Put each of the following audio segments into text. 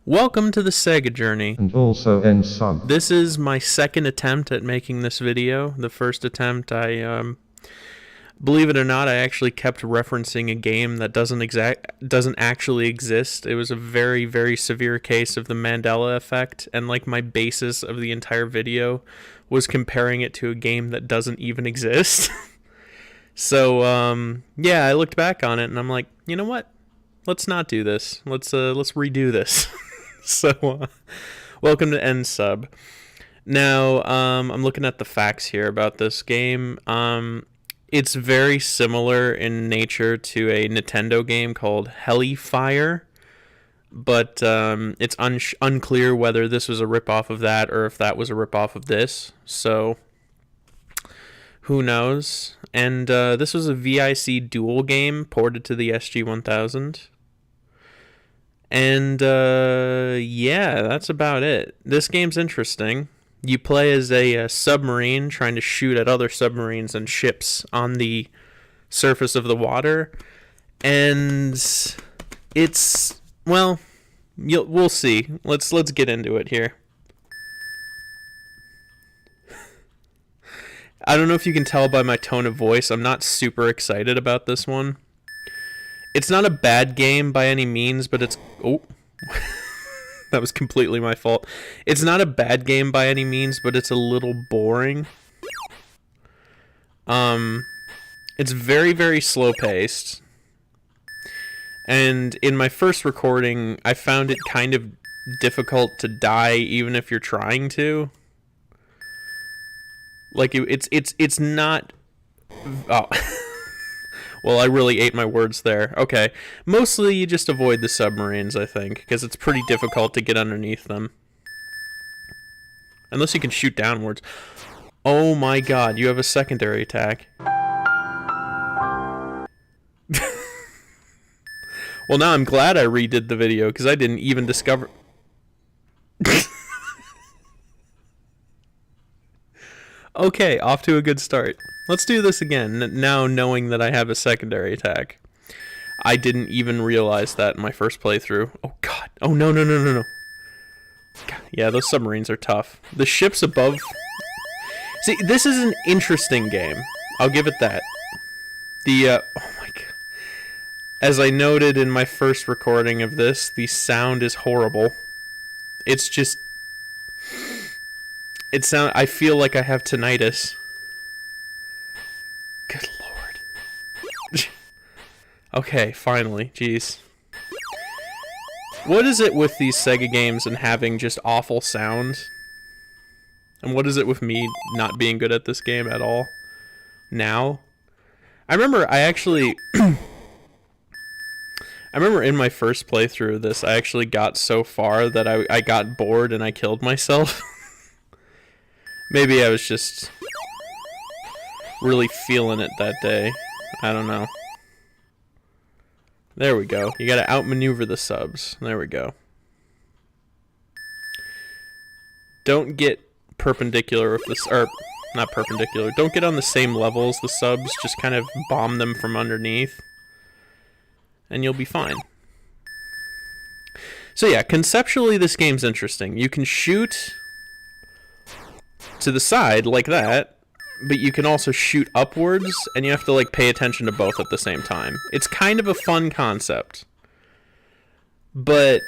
Welcome to the Sega journey. And also N-Sub. This is my second attempt at making this video. The first attempt, believe it or not, I actually kept referencing a game that doesn't actually exist. It was a very, very severe case of the Mandela effect, and like my basis of the entire video was comparing it to a game that doesn't even exist. So, yeah, I looked back on it and I'm like, you know what? Let's not do this. Let's redo this. So, welcome to N-Sub. Now, I'm looking at the facts here about this game. It's very similar in nature to a Nintendo game called Hellfire, but it's unclear whether this was a ripoff of that or if that was a ripoff of this. So, who knows? And this was a VIC dual game ported to the SG-1000. And, yeah, that's about it. This game's interesting. You play as a submarine trying to shoot at other submarines and ships on the surface of the water. And it's, well, we'll see. Let's get into it here. I don't know if you can tell by my tone of voice, I'm not super excited about this one. It's not a bad game by any means, but it's... Oh, that was completely my fault. It's not a bad game by any means, but it's a little boring. It's very, very slow-paced. And in my first recording, I found it kind of difficult to die even if you're trying to. Like, it's not... Oh... Well, I really ate my words there. Okay. Mostly you just avoid the submarines, I think, because it's pretty difficult to get underneath them. Unless you can shoot downwards. Oh my god, you have a secondary attack. Well, now I'm glad I redid the video, because I didn't even discover... Okay, off to a good start. Let's do this again, now knowing that I have a secondary attack. I didn't even realize that in my first playthrough. Oh god. Oh no. God. Yeah, those submarines are tough. The ships above... See, this is an interesting game. I'll give it that. Oh my god. As I noted in my first recording of this, the sound is horrible. It's just... I feel like I have tinnitus. Good lord. Okay, finally. Jeez. What is it with these Sega games and having just awful sound? And what is it with me not being good at this game at all? Now? I remember I remember in my first playthrough of this, I actually got so far that I got bored and I killed myself. Maybe I was just really feeling it that day. I don't know. There we go. You gotta outmaneuver the subs. There we go. Don't get perpendicular with this, or not perpendicular. Don't get on the same level as the subs. Just kind of bomb them from underneath. And you'll be fine. So yeah, conceptually this game's interesting. You can shoot to the side like that, but you can also shoot upwards, and you have to like pay attention to both at the same time. It's kind of a fun concept, but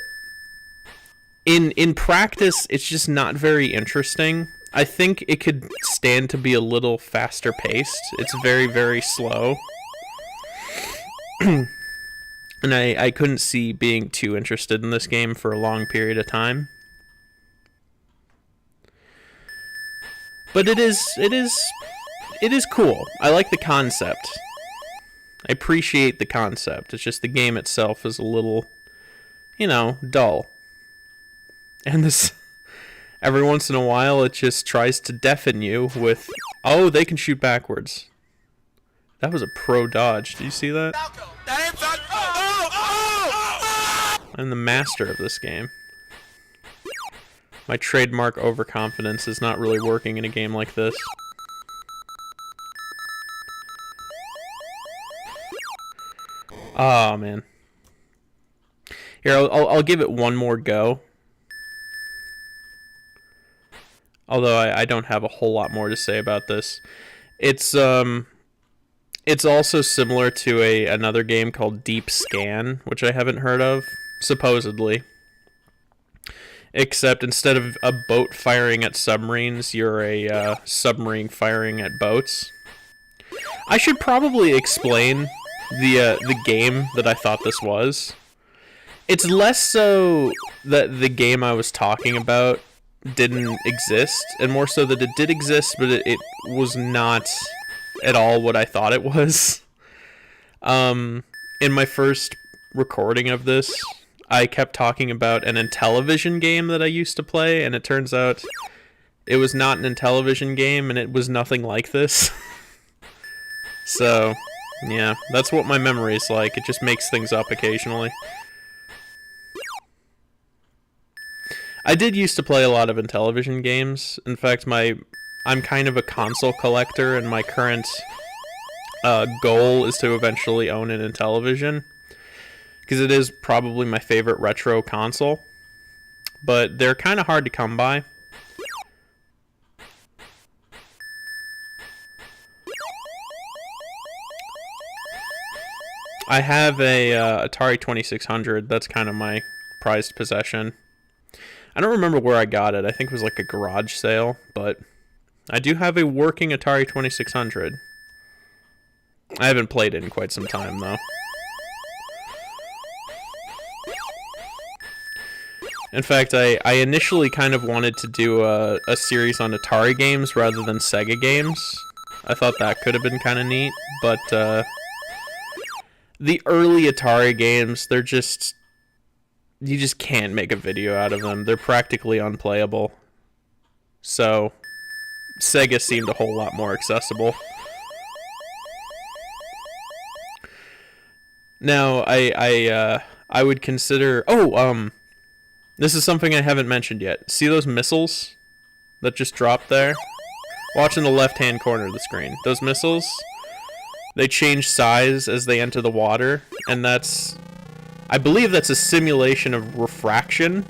in practice it's just not very interesting. I think it could stand to be a little faster paced. It's very, very slow. And I couldn't see being too interested in this game for a long period of time. But it is cool. I like the concept. I appreciate the concept. It's just the game itself is a little, you know, dull. And this, every once in a while, it just tries to deafen you with, oh, they can shoot backwards. That was a pro dodge. Did you see that? I'm the master of this game. My trademark overconfidence is not really working in a game like this. Oh, man. Here, I'll give it one more go. Although I don't have a whole lot more to say about this. It's also similar to another game called Deep Scan, which I haven't heard of, supposedly. Except instead of a boat firing at submarines, you're a submarine firing at boats. I should probably explain the game that I thought this was. It's less so that the game I was talking about didn't exist, and more so that it did exist, but it was not at all what I thought it was. In my first recording of this, I kept talking about an Intellivision game that I used to play, and it turns out it was not an Intellivision game, and it was nothing like this. So, yeah, that's what my memory's like. It just makes things up occasionally. I did used to play a lot of Intellivision games. In fact, I'm kind of a console collector, and my current goal is to eventually own an Intellivision, because it is probably my favorite retro console, but they're kind of hard to come by. I have a Atari 2600. That's kind of my prized possession. I don't remember where I got it. I think it was like a garage sale, but I do have a working Atari 2600. I haven't played it in quite some time, though. In fact, I initially kind of wanted to do a series on Atari games rather than Sega games. I thought that could have been kind of neat, but the early Atari games, they're just... you just can't make a video out of them. They're practically unplayable. So, Sega seemed a whole lot more accessible. Now, I would consider... this is something I haven't mentioned yet. See those missiles that just dropped there? Watch in the left-hand corner of the screen. Those missiles, they change size as they enter the water, and that's... I believe that's a simulation of refraction.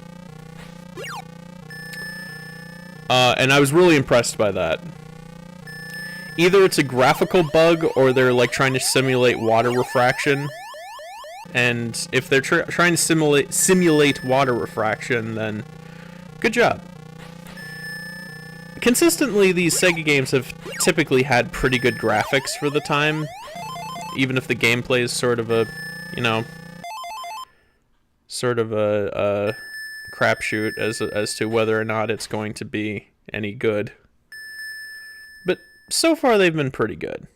And I was really impressed by that. Either it's a graphical bug, or they're like trying to simulate water refraction. And if they're trying to simulate water refraction, then good job. Consistently, these Sega games have typically had pretty good graphics for the time, even if the gameplay is sort of a, you know, sort of a crapshoot as to whether or not it's going to be any good. But so far, they've been pretty good.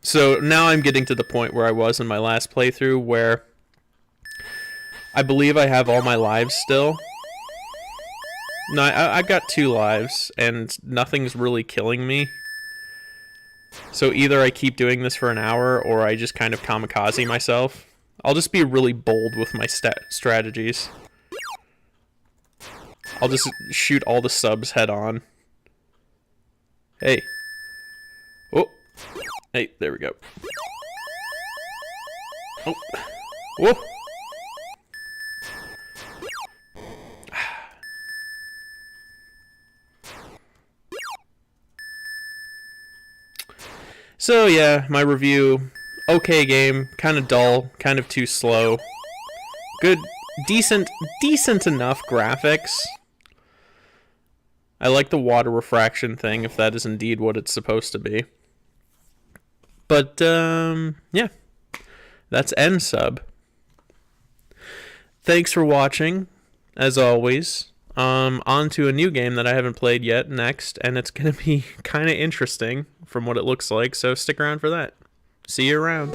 So now I'm getting to the point where I was in my last playthrough, where I believe I have all my lives still. No, I've got 2 lives, and nothing's really killing me. So either I keep doing this for an hour, or I just kind of kamikaze myself. I'll just be really bold with my strategies. I'll just shoot all the subs head on. Hey. Oh. Hey, there we go. Oh. Whoa. So yeah, my review, okay game, kind of dull, kind of too slow. Good, decent enough graphics. I like the water refraction thing, if that is indeed what it's supposed to be. But, yeah. That's N-Sub. Thanks for watching, as always. On to a new game that I haven't played yet next, and it's going to be kind of interesting from what it looks like, so stick around for that. See you around.